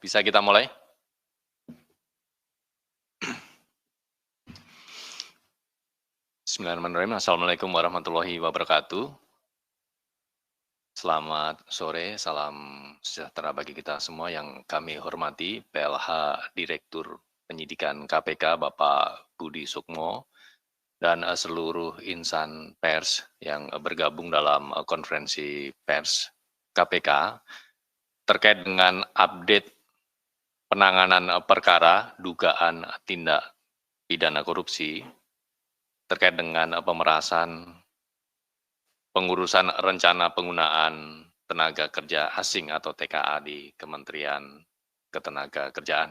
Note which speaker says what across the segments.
Speaker 1: bisa kita mulai? Bismillahirrahmanirrahim. Assalamualaikum warahmatullahi wabarakatuh. Selamat sore, salam sejahtera bagi kita semua yang kami hormati, PLH Direktur Penyidikan KPK Bapak Budi Sukmo, dan seluruh insan pers yang bergabung dalam konferensi pers KPK terkait dengan update penanganan perkara dugaan tindak pidana korupsi terkait dengan pemerasan pengurusan rencana penggunaan tenaga kerja asing atau TKA di Kementerian Ketenagakerjaan.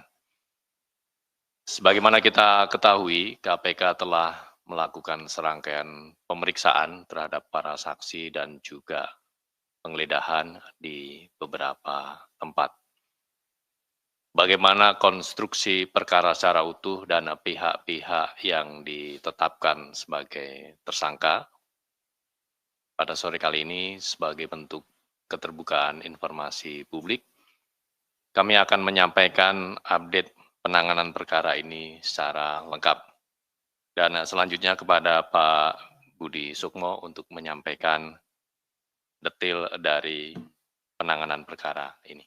Speaker 1: Sebagaimana kita ketahui, KPK telah melakukan serangkaian pemeriksaan terhadap para saksi dan juga penggeledahan di beberapa tempat. Bagaimana konstruksi perkara secara utuh dan pihak-pihak yang ditetapkan sebagai tersangka pada sore kali ini sebagai bentuk keterbukaan informasi publik, kami akan menyampaikan update penanganan perkara ini secara lengkap. Dan selanjutnya kepada Pak Budi Sukmo untuk menyampaikan detail dari penanganan perkara ini.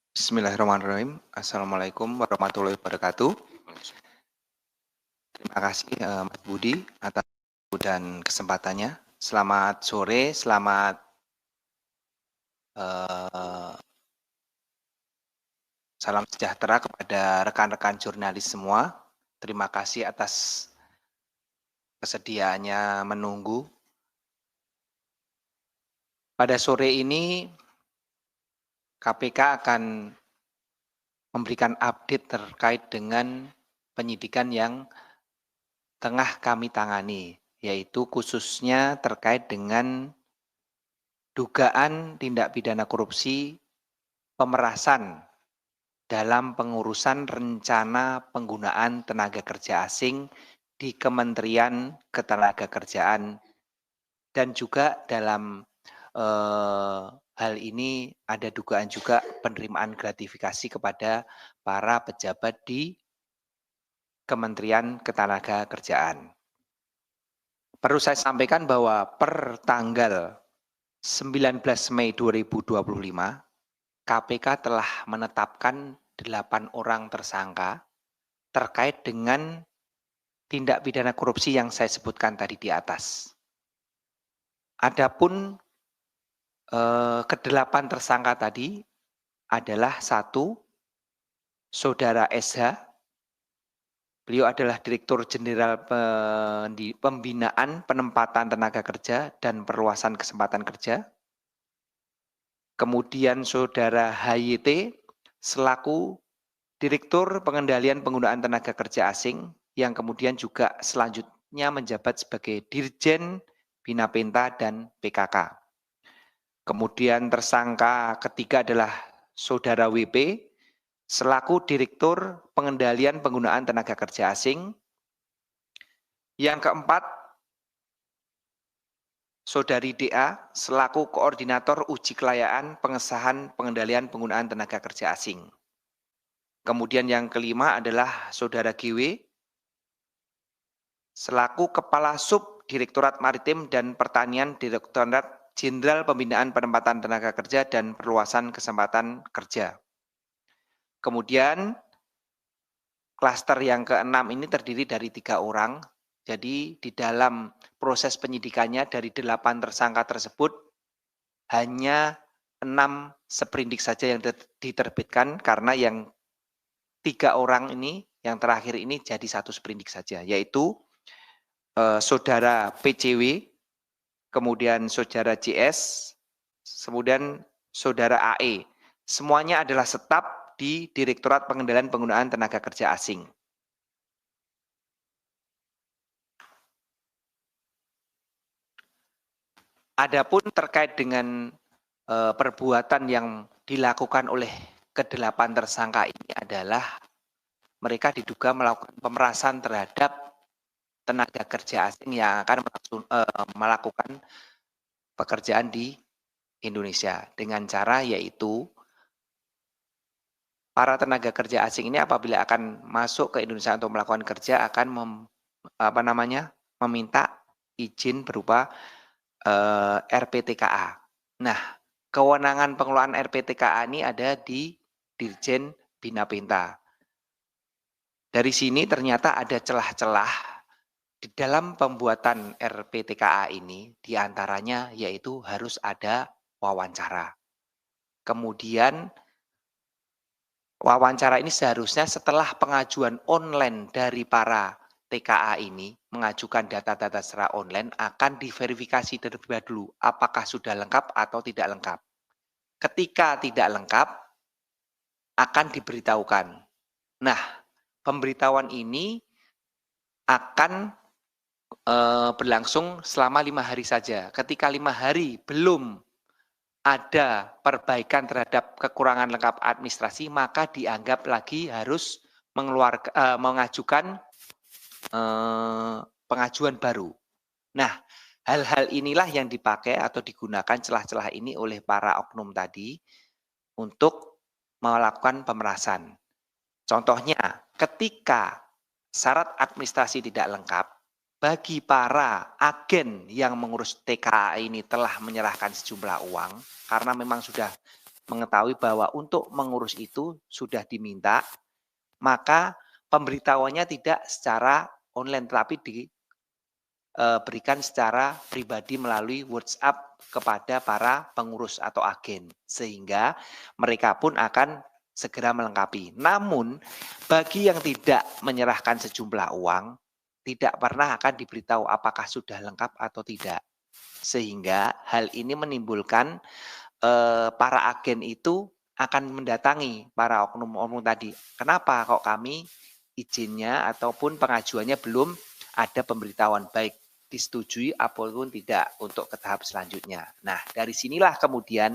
Speaker 2: Bismillahirrahmanirrahim. Assalamualaikum warahmatullahi wabarakatuh. Terima kasih Mas Budi atas waktu dan kesempatannya. Selamat sore, selamat salam sejahtera kepada rekan-rekan jurnalis semua. Terima kasih atas kesediaannya menunggu. Pada sore ini KPK akan memberikan update terkait dengan penyidikan yang tengah kami tangani, yaitu khususnya terkait dengan dugaan tindak pidana korupsi pemerasan dalam pengurusan rencana penggunaan tenaga kerja asing di Kementerian Ketenagakerjaan, dan juga dalam hal ini ada dugaan juga penerimaan gratifikasi kepada para pejabat di Kementerian Ketenagakerjaan. Perlu saya sampaikan bahwa per tanggal 19 Mei 2025, KPK telah menetapkan 8 orang tersangka terkait dengan tindak pidana korupsi yang saya sebutkan tadi di atas. Adapun ke-8 tersangka tadi adalah 1, Saudara SH. Beliau adalah Direktur Jenderal Pembinaan Penempatan Tenaga Kerja dan Perluasan Kesempatan Kerja. Kemudian Saudara HYT selaku Direktur Pengendalian Penggunaan Tenaga Kerja Asing yang kemudian juga selanjutnya menjabat sebagai Dirjen Bina Penta dan PKK. Kemudian tersangka ketiga adalah Saudara WP selaku Direktur Pengendalian Penggunaan Tenaga Kerja Asing. Yang keempat, Saudari DA selaku Koordinator Uji Kelayaan Pengesahan Pengendalian Penggunaan Tenaga Kerja Asing. Kemudian yang kelima adalah Saudara GW selaku Kepala Sub Direktorat Maritim dan Pertanian Direktorat Jenderal Pembinaan Penempatan Tenaga Kerja dan Perluasan Kesempatan Kerja. Kemudian klaster yang ke-6 ini terdiri dari 3 orang. Jadi di dalam proses penyidikannya dari 8 tersangka tersebut hanya 6 sprindik saja yang diterbitkan, karena yang 3 orang ini yang terakhir ini jadi 1 sprindik saja, yaitu Saudara PCW, kemudian Saudara JS, kemudian Saudara AE. Semuanya adalah staf di Direktorat Pengendalian Penggunaan Tenaga Kerja Asing. Adapun terkait dengan perbuatan yang dilakukan oleh ke-8 tersangka ini adalah mereka diduga melakukan pemerasan terhadap tenaga kerja asing yang akan melakukan pekerjaan di Indonesia dengan cara yaitu para tenaga kerja asing ini apabila akan masuk ke Indonesia untuk melakukan kerja akan meminta izin berupa, RPTKA. Nah, kewenangan pengelolaan RPTKA ini ada di Dirjen Bina Penta. Dari sini ternyata ada celah-celah di dalam pembuatan RPTKA ini, di antaranya yaitu harus ada wawancara. Kemudian wawancara ini seharusnya setelah pengajuan online dari para TKA ini, mengajukan data-data secara online akan diverifikasi terlebih dahulu, apakah sudah lengkap atau tidak lengkap. Ketika tidak lengkap, akan diberitahukan. Nah, pemberitahuan ini akan, berlangsung selama 5 hari saja. Ketika 5 hari belum ada perbaikan terhadap kekurangan lengkap administrasi, maka dianggap lagi harus mengajukan pengajuan baru. Nah, hal-hal inilah yang dipakai atau digunakan celah-celah ini oleh para oknum tadi untuk melakukan pemerasan. Contohnya, ketika syarat administrasi tidak lengkap, bagi para agen yang mengurus TKA ini telah menyerahkan sejumlah uang, karena memang sudah mengetahui bahwa untuk mengurus itu sudah diminta, maka pemberitahuannya tidak secara online, tetapi diberikan secara pribadi melalui WhatsApp kepada para pengurus atau agen, sehingga mereka pun akan segera melengkapi. Namun, bagi yang tidak menyerahkan sejumlah uang, tidak pernah akan diberitahu apakah sudah lengkap atau tidak. Sehingga hal ini menimbulkan, para agen itu akan mendatangi para oknum-oknum tadi. Kenapa kok kami izinnya ataupun pengajuannya belum ada pemberitahuan, baik disetujui ataupun tidak untuk ke tahap selanjutnya. Nah, dari sinilah kemudian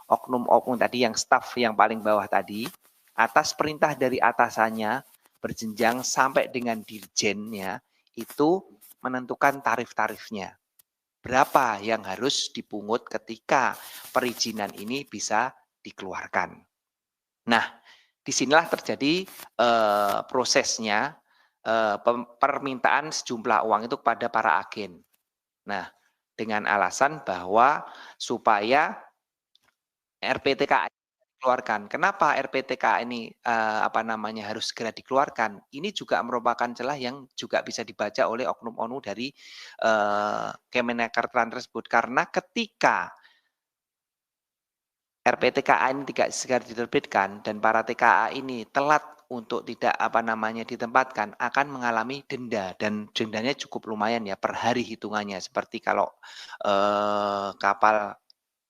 Speaker 2: oknum-oknum tadi yang staf yang paling bawah tadi, atas perintah dari atasannya berjenjang sampai dengan dirjennya, itu menentukan tarif-tarifnya. Berapa yang harus dipungut ketika perizinan ini bisa dikeluarkan. Nah, disinilah terjadi, prosesnya, permintaan sejumlah uang itu kepada para agen. Nah, dengan alasan bahwa supaya RPTKA dikeluarkan. Kenapa RPTKA ini, harus segera dikeluarkan? Ini juga merupakan celah yang juga bisa dibaca oleh oknum-oknum dari, Kemenakertran tersebut. Karena ketika RPTKA ini tidak segera diterbitkan dan para TKA ini telat untuk tidak, ditempatkan, akan mengalami denda dan dendanya cukup lumayan ya, per hari hitungannya. Seperti kalau, kapal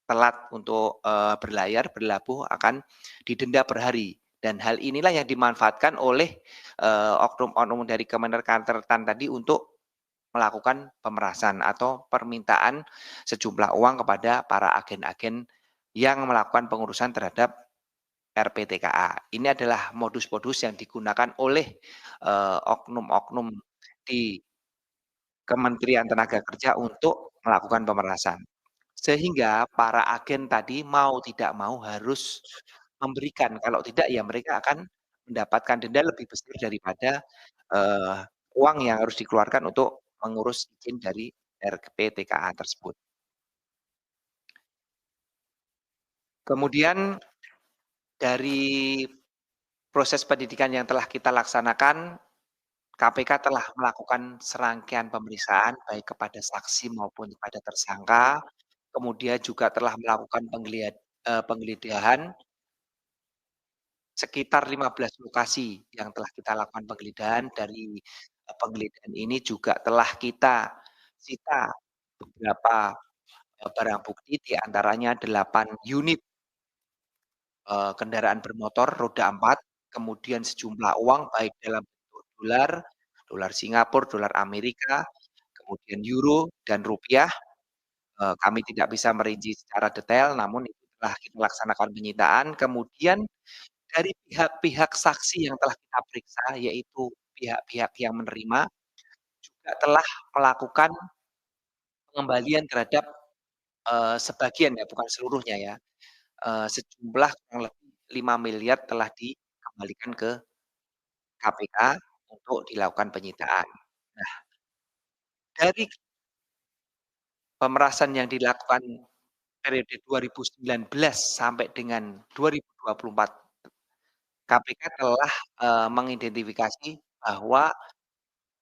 Speaker 2: telat untuk, berlabuh akan didenda per hari, dan hal inilah yang dimanfaatkan oleh, oknum-oknum dari Kemenakertran tadi untuk melakukan pemerasan atau permintaan sejumlah uang kepada para agen-agen yang melakukan pengurusan terhadap RPTKA. Ini adalah modus-modus yang digunakan oleh, oknum-oknum di Kementerian Tenaga Kerja untuk melakukan pemerasan. Sehingga para agen tadi mau tidak mau harus memberikan, kalau tidak ya mereka akan mendapatkan denda lebih besar daripada, eee, uang yang harus dikeluarkan untuk mengurus izin dari RPTKA tersebut. Kemudian dari proses pendidikan yang telah kita laksanakan, KPK telah melakukan serangkaian pemeriksaan baik kepada saksi maupun kepada tersangka, kemudian juga telah melakukan penggeledahan sekitar 15 lokasi yang telah kita lakukan penggeledahan. Dari, penggeledahan ini juga telah kita sita beberapa, barang bukti, di antaranya 8 unit, kendaraan bermotor roda 4, kemudian sejumlah uang baik dalam bentuk dolar, dolar Singapura, dolar Amerika, kemudian euro dan rupiah. Kami tidak bisa merinci secara detail, namun itu telah kita laksanakan penyitaan. Kemudian dari pihak-pihak saksi yang telah kita periksa, yaitu pihak-pihak yang menerima, juga telah melakukan pengembalian terhadap sebagian ya, bukan seluruhnya ya, sejumlah kurang lebih 5 miliar telah dikembalikan ke KPK untuk dilakukan penyitaan. Nah, dari pemerasan yang dilakukan periode 2019 sampai dengan 2024, KPK telah, mengidentifikasi bahwa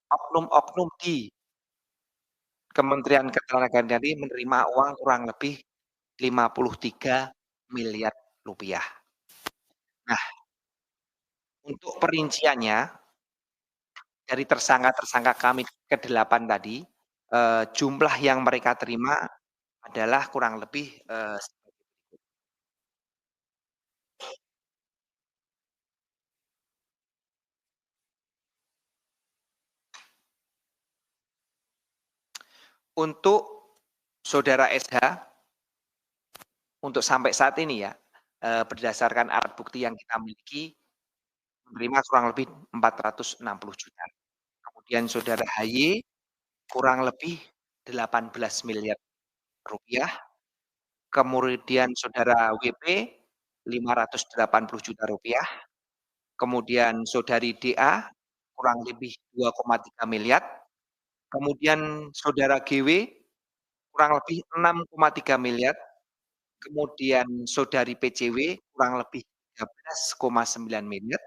Speaker 2: oknum-oknum di Kementerian Ketenagakerjaan tadi menerima uang kurang lebih 53 miliar rupiah. Nah, untuk perinciannya dari tersangka-tersangka kami ke-8 tadi, jumlah yang mereka terima adalah kurang lebih, untuk saudara SH, untuk sampai saat ini ya, berdasarkan alat bukti yang kita miliki, menerima kurang lebih 460 juta. Kemudian saudara HY kurang lebih 18 miliar rupiah, kemudian saudara WP 580 juta rupiah, kemudian saudari DA kurang lebih 2,3 miliar, kemudian saudara GW kurang lebih 6,3 miliar, kemudian saudari PCW kurang lebih 13,9 miliar,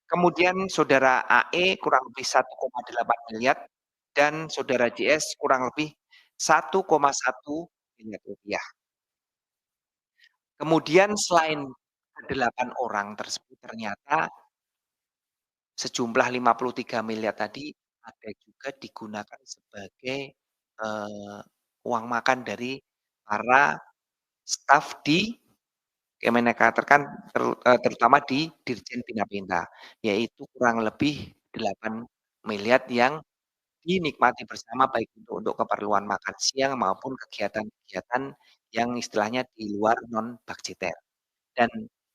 Speaker 2: kemudian saudara AE kurang lebih 1,8 miliar, dan saudara JS kurang lebih 1,1 miliar rupiah. Kemudian selain ke-8 orang tersebut ternyata sejumlah 53 miliar tadi ada juga digunakan sebagai, uang makan dari para staf di Kemenakerkan terutama di Dirjen Bina Pinta, yaitu kurang lebih 8 miliar yang dinikmati bersama baik untuk keperluan makan siang maupun kegiatan-kegiatan yang istilahnya di luar non budgeter. Dan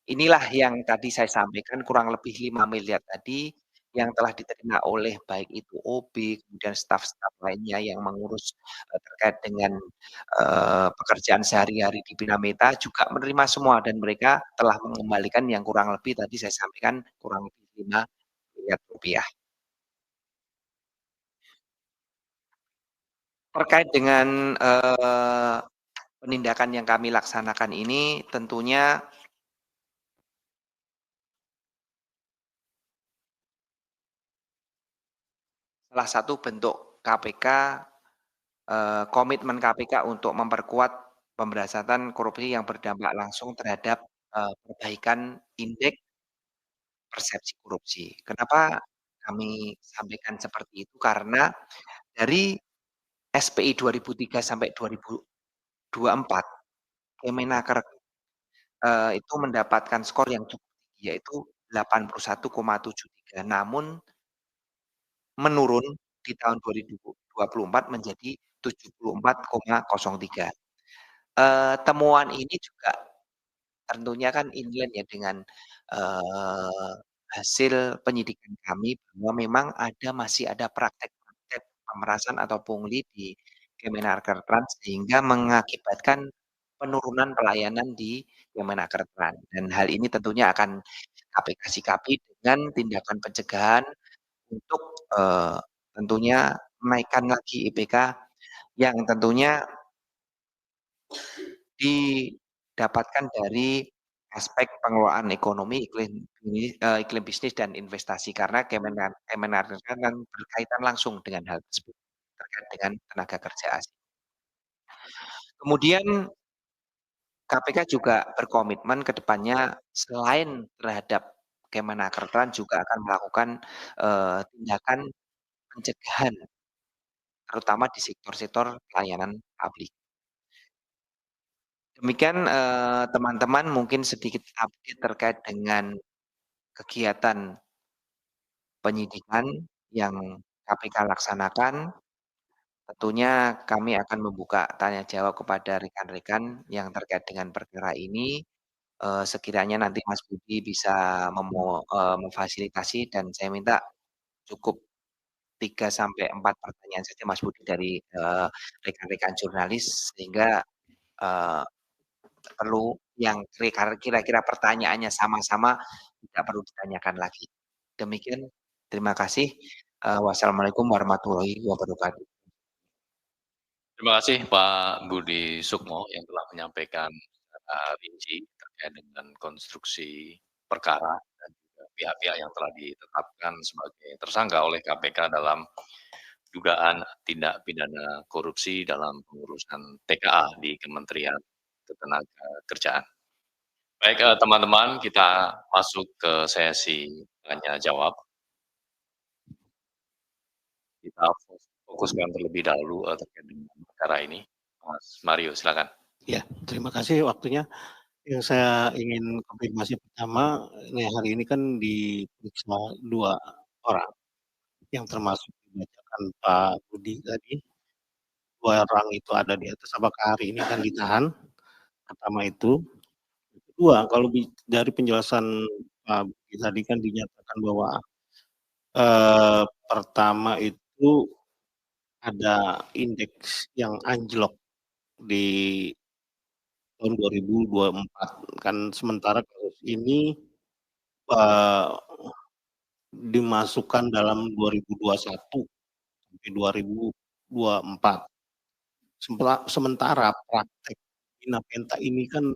Speaker 2: inilah yang tadi saya sampaikan kurang lebih 5 miliar tadi yang telah diterima oleh baik itu OB, kemudian staf-staf lainnya yang mengurus, terkait dengan, pekerjaan sehari-hari di Bina Meta juga menerima semua dan mereka telah mengembalikan yang kurang lebih tadi saya sampaikan kurang lebih 5 miliar rupiah. Terkait dengan, penindakan yang kami laksanakan ini tentunya salah satu bentuk KPK, komitmen KPK untuk memperkuat pemberantasan korupsi yang berdampak langsung terhadap, perbaikan indeks persepsi korupsi. Kenapa kami sampaikan seperti itu? Karena dari SPI 2003 sampai 2024, Kemenaker, itu mendapatkan skor yang cukup tinggi yaitu 81,73, namun menurun di tahun 2024 menjadi 74,03. Temuan ini juga tentunya kan inline ya dengan, eee, hasil penyidikan kami bahwa memang masih ada praktek-praktek pemerasan atau pungli di Kemenarkertrans sehingga mengakibatkan penurunan pelayanan di Kemenarkertrans dan hal ini tentunya akan KPK sikapi dengan tindakan pencegahan untuk, tentunya menaikkan lagi IPK yang tentunya didapatkan dari aspek pengelolaan ekonomi, iklim bisnis dan investasi karena Kemenaker kan berkaitan langsung dengan hal tersebut, terkait dengan tenaga kerja asing. Kemudian KPK juga berkomitmen ke depannya selain terhadap Kemenakertrans juga akan melakukan, tindakan pencegahan terutama di sektor-sektor pelayanan publik. Demikian, teman-teman mungkin sedikit update terkait dengan kegiatan penyidikan yang KPK laksanakan. Tentunya kami akan membuka tanya jawab kepada rekan-rekan yang terkait dengan perkara ini, sekiranya nanti Mas Budi bisa memfasilitasi dan saya minta cukup 3 sampai 4 pertanyaan saja Mas Budi dari, rekan-rekan jurnalis sehingga eee, perlu yang kira-kira pertanyaannya sama-sama tidak perlu ditanyakan lagi. Demikian, terima kasih. Wassalamualaikum warahmatullahi wabarakatuh.
Speaker 1: Terima kasih Pak Budi Sukmo yang telah menyampaikan secara rinci terkait dengan konstruksi perkara dan juga pihak-pihak yang telah ditetapkan sebagai tersangka oleh KPK dalam dugaan tindak pidana korupsi dalam pengurusan TKA di Kementerian Ketenagakerjaan. Baik, teman-teman, kita masuk ke sesi tanya jawab. Kita fokuskan terlebih dahulu terkait dengan perkara ini. Mas Mario, silakan.
Speaker 3: Ya, terima kasih waktunya. Yang saya ingin konfirmasi pertama, ini hari ini kan diperiksa 2 orang, yang termasuk dibacakan Pak Budi tadi. 2 orang itu ada di atas, apakah hari ini akan ditahan? Pertama itu. Kedua, kalau dari penjelasan Pak Budi tadi kan dinyatakan bahwa pertama itu ada indeks yang anjlok di tahun 2024, kan sementara kasus ini dimasukkan dalam 2021 sampai 2024. Sementara praktek Inapenta ini kan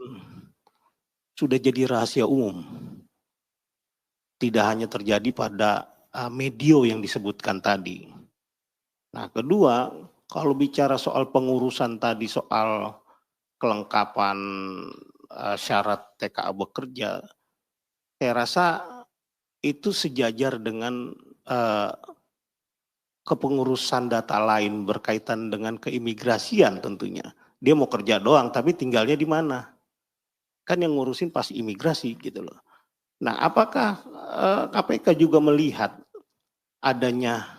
Speaker 3: sudah jadi rahasia umum. Tidak hanya terjadi pada medio yang disebutkan tadi. Nah, kedua, kalau bicara soal pengurusan tadi, soal kelengkapan syarat TKA bekerja, saya rasa itu sejajar dengan kepengurusan data lain berkaitan dengan keimigrasian tentunya. Dia mau kerja doang, tapi tinggalnya di mana? Kan yang ngurusin pasti imigrasi gitu loh. Nah, apakah KPK juga melihat adanya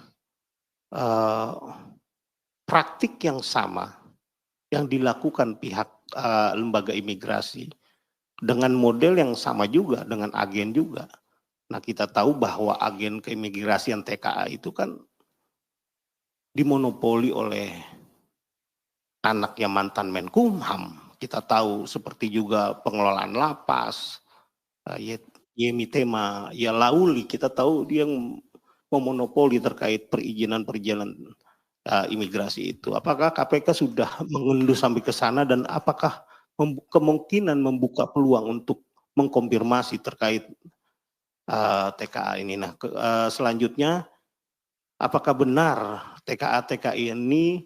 Speaker 3: praktik yang sama yang dilakukan pihak lembaga imigrasi dengan model yang sama juga, dengan agen juga. Nah, kita tahu bahwa agen keimigrasian TKA itu kan dimonopoli oleh anaknya mantan Menkumham. Kita tahu seperti juga pengelolaan lapas, Yemi Tema, ya Lauli, kita tahu dia yang memonopoli terkait perizinan imigrasi itu. Apakah KPK sudah mengunduh sampai ke sana dan apakah kemungkinan membuka peluang untuk mengkonfirmasi terkait TKA ini? Nah, selanjutnya, apakah benar TKA ini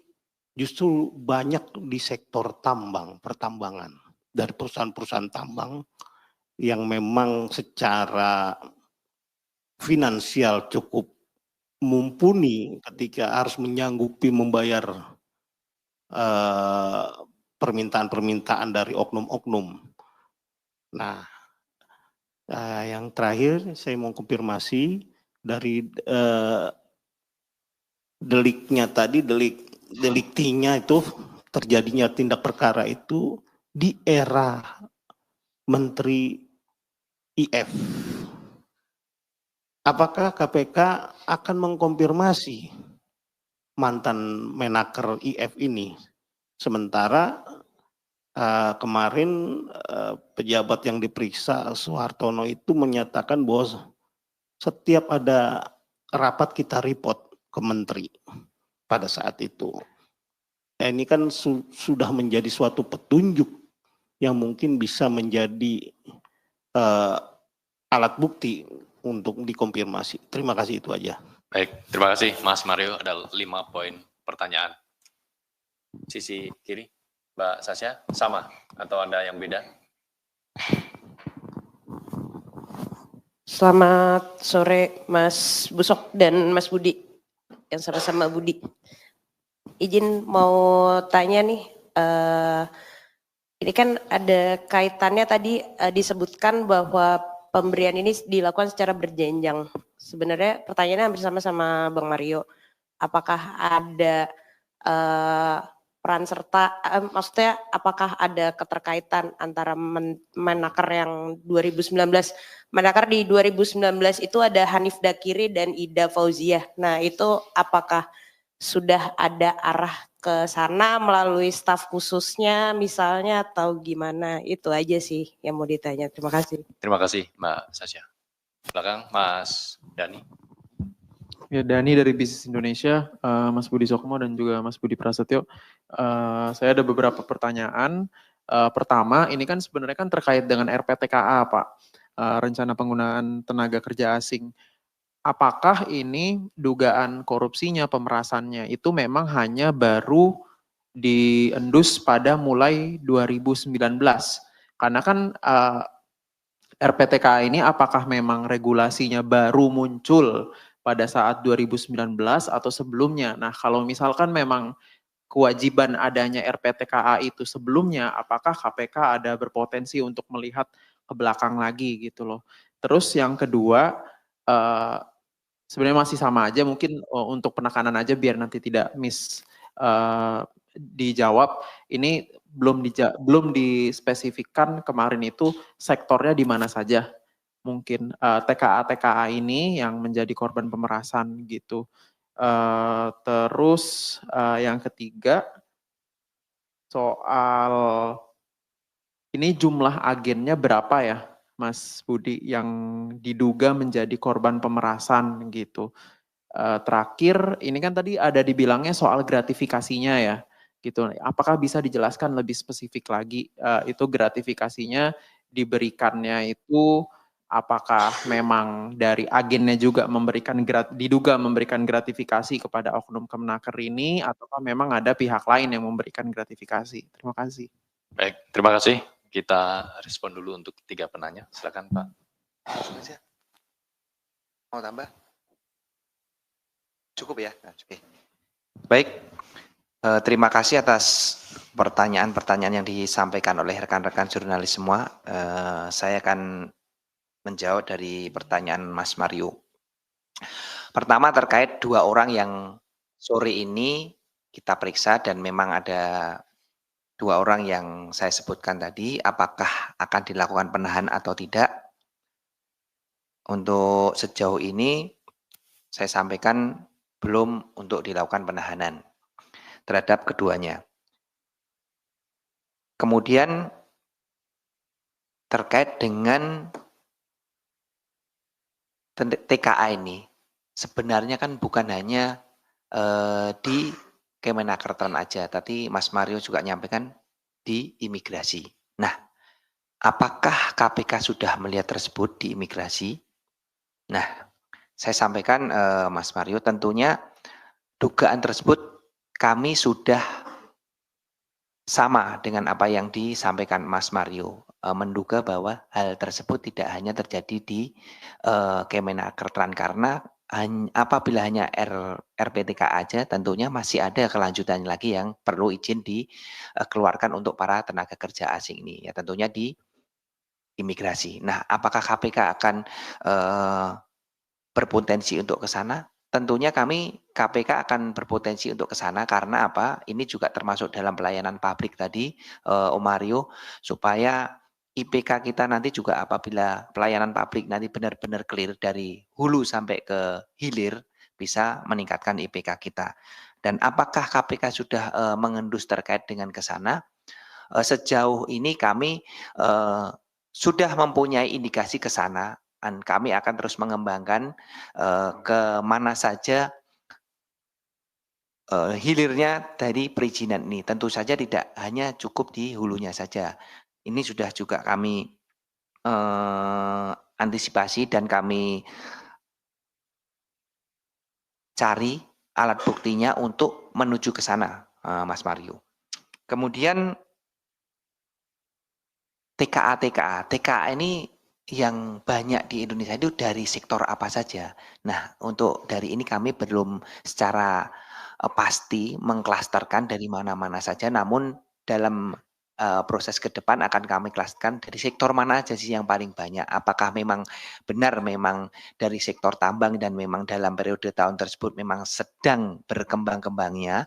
Speaker 3: justru banyak di sektor pertambangan dari perusahaan-perusahaan tambang yang memang secara finansial cukup mumpuni ketika harus menyanggupi membayar permintaan-permintaan dari oknum-oknum. Nah, yang terakhir saya mau konfirmasi dari deliknya tadi, deliktinya itu terjadinya tindak perkara itu di era Menteri IF. Apakah KPK akan mengkonfirmasi mantan Menaker IF ini? Sementara kemarin pejabat yang diperiksa Soehartono itu menyatakan bahwa setiap ada rapat kita report ke menteri pada saat itu. Nah, ini kan sudah menjadi suatu petunjuk yang mungkin bisa menjadi alat bukti untuk dikonfirmasi. Terima kasih, itu aja.
Speaker 1: Baik, terima kasih Mas Mario. Ada 5 poin pertanyaan. Sisi kiri, Mbak Sasya, sama atau ada yang beda?
Speaker 4: Selamat sore Mas Busok dan Mas Budi, yang sama-sama Budi. Izin mau tanya nih, ini kan ada kaitannya tadi disebutkan bahwa pemberian ini dilakukan secara berjenjang. Sebenarnya pertanyaannya hampir sama Bang Mario. Apakah ada peran serta, maksudnya apakah ada keterkaitan antara Menaker yang 2019, Menaker di 2019 itu ada Hanif Dakiri dan Ida Fauziah. Nah itu apakah sudah ada arah ke sana melalui staf khususnya misalnya atau gimana? Itu aja sih yang mau ditanya. Terima kasih.
Speaker 1: Terima kasih Mbak Sasha. Belakang Mas Dani.
Speaker 5: Ya, Dani dari Bisnis Indonesia, Mas Budi Sokmo dan juga Mas Budi Prasetyo. Saya ada beberapa pertanyaan. Pertama, ini kan sebenarnya kan terkait dengan RPTKA, Pak. Rencana penggunaan tenaga kerja asing. Apakah ini dugaan korupsinya, pemerasannya itu memang hanya baru diendus pada mulai 2019? Karena kan RPTKA ini apakah memang regulasinya baru muncul pada saat 2019 atau sebelumnya? Nah, kalau misalkan memang kewajiban adanya RPTKA itu sebelumnya, apakah KPK ada berpotensi untuk melihat ke belakang lagi gitu loh. Terus yang kedua, sebenarnya masih sama aja, mungkin untuk penekanan aja biar nanti tidak dijawab. Ini belum dispesifikkan kemarin itu sektornya di mana saja. Mungkin TKA ini yang menjadi korban pemerasan gitu. Terus yang ketiga soal ini jumlah agennya berapa ya, Mas Budi, yang diduga menjadi korban pemerasan gitu. Terakhir, ini kan tadi ada dibilangnya soal gratifikasinya ya, gitu. Apakah bisa dijelaskan lebih spesifik lagi itu gratifikasinya diberikannya itu apakah memang dari agennya juga diduga memberikan gratifikasi kepada oknum Kemenaker ini, ataukah memang ada pihak lain yang memberikan gratifikasi? Terima kasih.
Speaker 1: Baik, terima kasih. Kita respon dulu untuk 3 penanya. Silakan Pak.
Speaker 2: Mau tambah? Cukup ya? Oke. Baik, terima kasih atas pertanyaan-pertanyaan yang disampaikan oleh rekan-rekan jurnalis semua. Saya akan menjawab dari pertanyaan Mas Mario. Pertama terkait 2 orang yang sore ini kita periksa dan memang ada 2 orang yang saya sebutkan tadi, apakah akan dilakukan penahanan atau tidak. Untuk sejauh ini saya sampaikan belum untuk dilakukan penahanan terhadap keduanya. Kemudian terkait dengan TKA ini, sebenarnya kan bukan hanya di Kemenakertran aja, tadi Mas Mario juga nyampaikan di imigrasi. Nah, apakah KPK sudah melihat tersebut di imigrasi? Nah, saya sampaikan Mas Mario, tentunya dugaan tersebut kami sudah sama dengan apa yang disampaikan Mas Mario, menduga bahwa hal tersebut tidak hanya terjadi di Kemenakertran, karena apabila hanya RPTK aja tentunya masih ada kelanjutan lagi yang perlu izin dikeluarkan untuk para tenaga kerja asing ini, ya tentunya di imigrasi. Nah, apakah KPK akan berpotensi untuk ke sana? Tentunya KPK akan berpotensi untuk ke sana karena apa? Ini juga termasuk dalam pelayanan publik tadi, Om Mario, supaya IPK kita nanti juga apabila pelayanan publik nanti benar-benar clear dari hulu sampai ke hilir, bisa meningkatkan IPK kita. Dan apakah KPK sudah mengendus terkait dengan ke sana? Sejauh ini kami sudah mempunyai indikasi ke sana. Dan kami akan terus mengembangkan ke mana saja hilirnya dari perizinan ini. Tentu saja tidak hanya cukup di hulunya saja. Ini sudah juga kami antisipasi dan kami cari alat buktinya untuk menuju ke sana, Mas Mario. Kemudian TKA ini yang banyak di Indonesia itu dari sektor apa saja. Nah, untuk dari ini kami belum secara pasti mengklasterkan dari mana-mana saja, namun dalam proses ke depan akan kami klasterkan dari sektor mana aja sih yang paling banyak. Apakah memang benar memang dari sektor tambang dan memang dalam periode tahun tersebut memang sedang berkembang-kembangnya.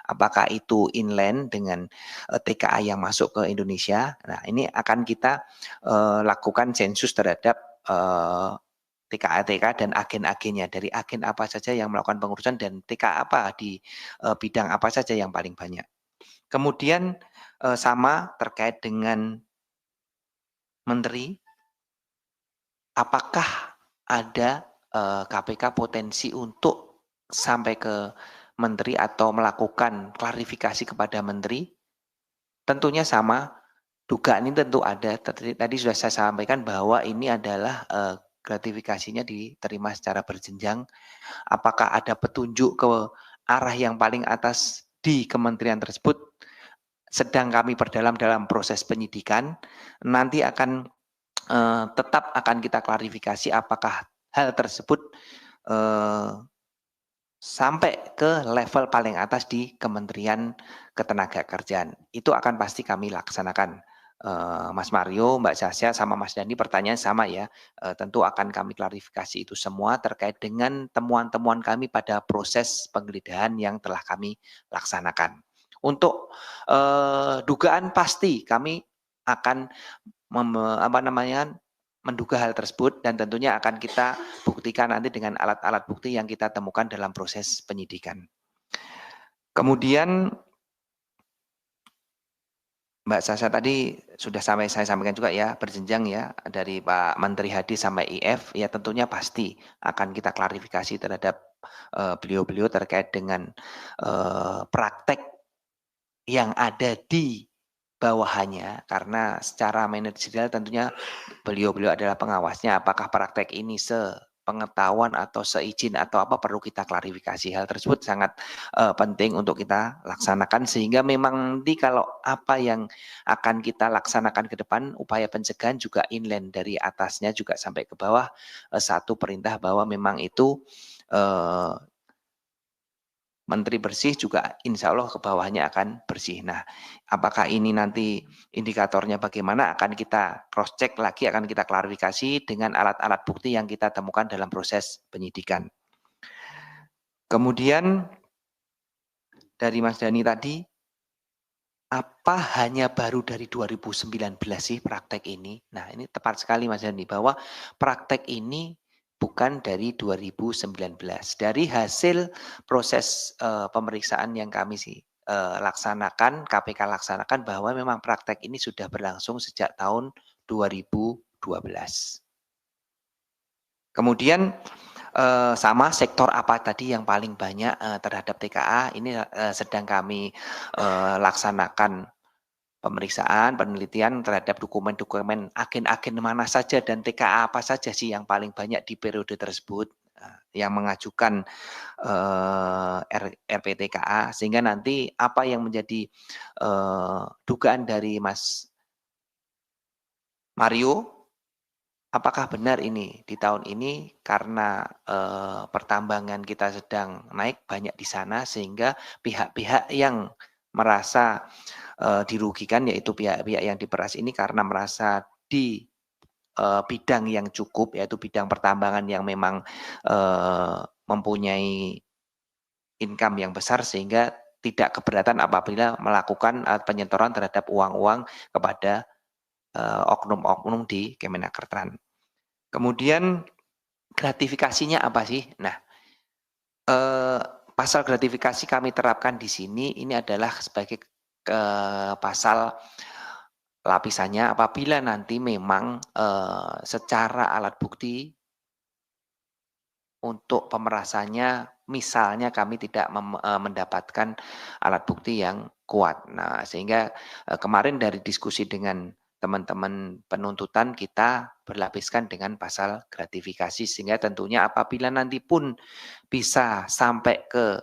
Speaker 2: Apakah itu inland dengan TKA yang masuk ke Indonesia. Nah, ini akan kita lakukan sensus terhadap TKA dan agen-agennya, dari agen apa saja yang melakukan pengurusan dan TKA apa di bidang apa saja yang paling banyak. Kemudian sama terkait dengan menteri, apakah ada KPK potensi untuk sampai ke menteri atau melakukan klarifikasi kepada menteri? Tentunya sama, dugaan ini tentu ada. Tadi sudah saya sampaikan bahwa ini adalah gratifikasinya diterima secara berjenjang. Apakah ada petunjuk ke arah yang paling atas di kementerian tersebut? Sedang kami perdalam dalam proses penyidikan. Nanti akan tetap akan kita klarifikasi apakah hal tersebut sampai ke level paling atas di Kementerian Ketenagakerjaan. Itu akan pasti kami laksanakan. Mas Mario, Mbak Sasya, sama Mas Dani pertanyaan sama ya. Tentu akan kami klarifikasi itu semua terkait dengan temuan-temuan kami pada proses penggeledahan yang telah kami laksanakan. Untuk dugaan pasti kami akan menduga hal tersebut dan tentunya akan kita buktikan nanti dengan alat-alat bukti yang kita temukan dalam proses penyidikan. Kemudian Mbak Sasha tadi sudah saya sampaikan juga ya, berjenjang ya dari Pak Menteri Hadi sampai IF, ya tentunya pasti akan kita klarifikasi terhadap beliau-beliau terkait dengan praktek yang ada di bawahannya, karena secara manajerial tentunya beliau-beliau adalah pengawasnya. Apakah praktek ini sepengetahuan atau seizin atau apa, perlu kita klarifikasi. Hal tersebut sangat penting untuk kita laksanakan, sehingga memang nanti kalau apa yang akan kita laksanakan ke depan, upaya pencegahan juga inland dari atasnya juga sampai ke bawah, satu perintah bahwa memang itu Menteri bersih juga insya Allah ke bawahnya akan bersih. Nah, apakah ini nanti indikatornya bagaimana akan kita cross check lagi, akan kita klarifikasi dengan alat-alat bukti yang kita temukan dalam proses penyidikan. Kemudian dari Mas Dani tadi, apa hanya baru dari 2019 sih praktek ini? Nah, ini tepat sekali Mas Dani, bahwa praktek ini bukan dari 2019. Dari hasil proses pemeriksaan yang kami laksanakan, KPK laksanakan, bahwa memang praktek ini sudah berlangsung sejak tahun 2012. Kemudian sama sektor apa tadi yang paling banyak terhadap TKA, ini sedang kami laksanakan pemeriksaan, penelitian terhadap dokumen-dokumen agen-agen mana saja dan TKA apa saja sih yang paling banyak di periode tersebut yang mengajukan RPTKA, sehingga nanti apa yang menjadi dugaan dari Mas Mario, apakah benar ini di tahun ini karena pertambangan kita sedang naik banyak di sana, sehingga pihak-pihak yang merasa dirugikan, yaitu pihak-pihak yang diperas ini karena merasa di bidang yang cukup, yaitu bidang pertambangan yang memang mempunyai income yang besar, sehingga tidak keberatan apabila melakukan penyetoran terhadap uang-uang kepada oknum-oknum di Kemenakertran. Kemudian gratifikasinya apa sih? Nah, pasal gratifikasi kami terapkan di sini ini adalah sebagai pasal lapisannya apabila nanti memang secara alat bukti untuk pemerasannya, misalnya kami tidak mendapatkan alat bukti yang kuat. Nah, sehingga kemarin dari diskusi dengan teman-teman penuntutan, kita berlapiskan dengan pasal gratifikasi, sehingga tentunya apabila nanti pun bisa sampai ke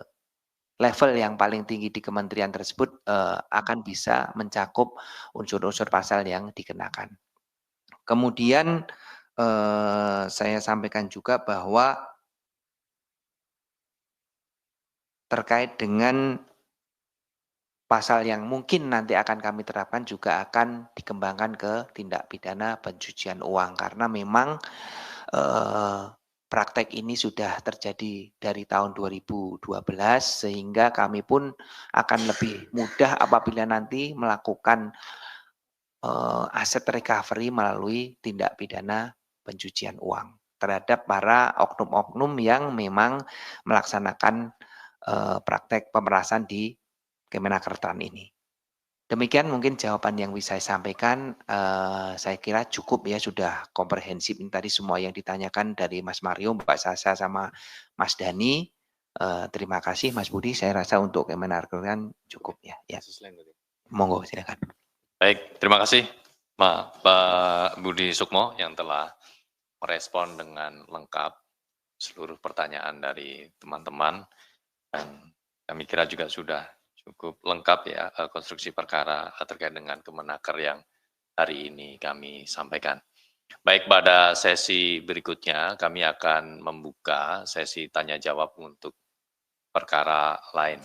Speaker 2: level yang paling tinggi di kementerian tersebut, akan bisa mencakup unsur-unsur pasal yang dikenakan. Kemudian saya sampaikan juga bahwa terkait dengan pasal yang mungkin nanti akan kami terapkan juga akan dikembangkan ke tindak pidana pencucian uang, karena memang praktek ini sudah terjadi dari tahun 2012, sehingga kami pun akan lebih mudah apabila nanti melakukan aset recovery melalui tindak pidana pencucian uang. terhadap para oknum-oknum yang memang melaksanakan praktek pemerasan di Kemenakertan ini. Demikian mungkin jawaban yang bisa saya sampaikan. Saya kira cukup ya, sudah komprehensif ini tadi semua yang ditanyakan dari Mas Mario, Mbak Sasa, sama Mas Dani. Terima kasih Mas Budi, saya rasa untuk Kemenakertan cukup ya. Monggo silakan.
Speaker 1: Baik, terima kasih Pak Budi Sukmo yang telah merespon dengan lengkap seluruh pertanyaan dari teman-teman, dan kami kira juga sudah cukup lengkap ya konstruksi perkara terkait dengan Kemenaker yang hari ini kami sampaikan. Baik, pada sesi berikutnya kami akan membuka sesi tanya jawab untuk perkara lain.